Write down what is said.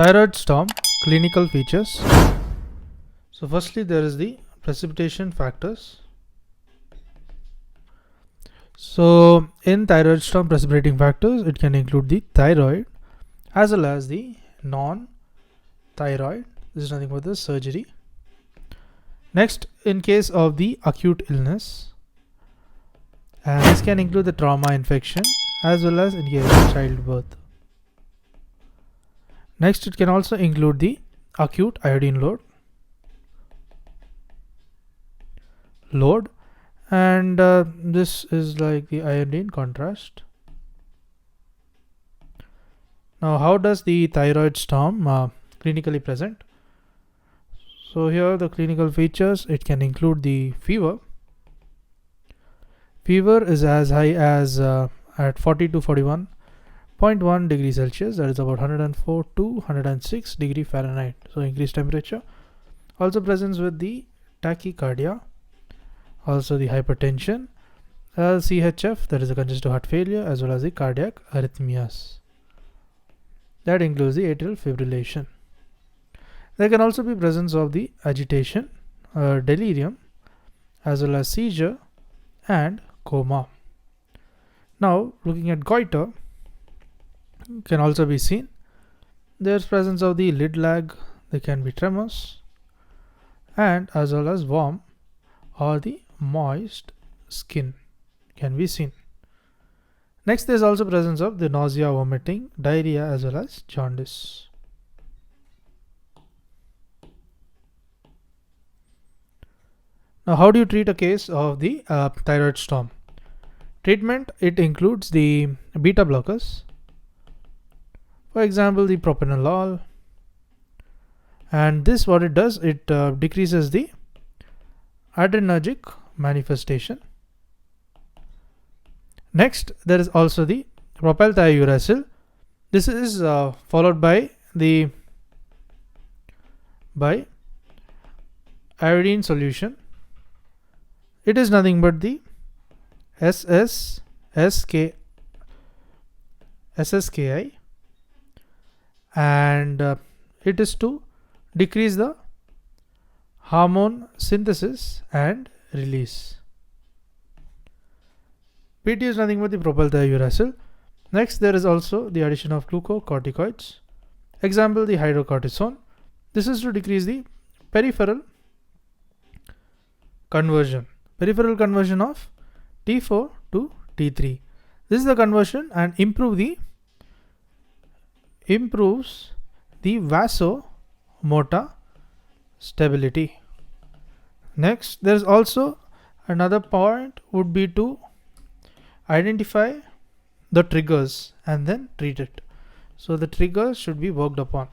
Thyroid storm clinical features. So firstly there is the precipitation factors. So in thyroid storm precipitating factors, it can include the thyroid as well as the non-thyroid. This is nothing but the surgery. Next, in case of the acute illness, this can include the trauma infection as well as in case of childbirth. Next, it can also include the acute iodine load, and this is like the iodine contrast. Now, how does the thyroid storm clinically present? So here the clinical features, it can include the fever. Fever is as high as at 40 to 41.1 degrees Celsius, that is about 104 to 106 degree Fahrenheit. So increased temperature. Also presents with the tachycardia, also the hypertension, CHF, that is the congestive heart failure, as well as the cardiac arrhythmias. That includes the atrial fibrillation. There can also be presence of the agitation, delirium, as well as seizure and coma. Now, looking at goiter, can also be seen. There's presence of the lid lag, there can be tremors, and as well as warm or the moist skin can be seen. Next, there's also presence of the nausea, vomiting, diarrhea, as well as jaundice. Now, how do you treat a case of the thyroid storm? Treatment, it includes the beta blockers. For example, the propranolol. And this, what it does, it decreases the adrenergic manifestation. Next, there is also the propylthiouracil. This is followed by iodine solution. It is nothing but the SSKI, and it is to decrease the hormone synthesis and release. PT is nothing but the propylthiouracil. Next, there is also the addition of glucocorticoids. Example, the hydrocortisone. This is to decrease the peripheral conversion of T4 to T3. This is the conversion and improves the vasomotor stability. Next, there is also another point would be to identify the triggers and then treat it. So the triggers should be worked upon.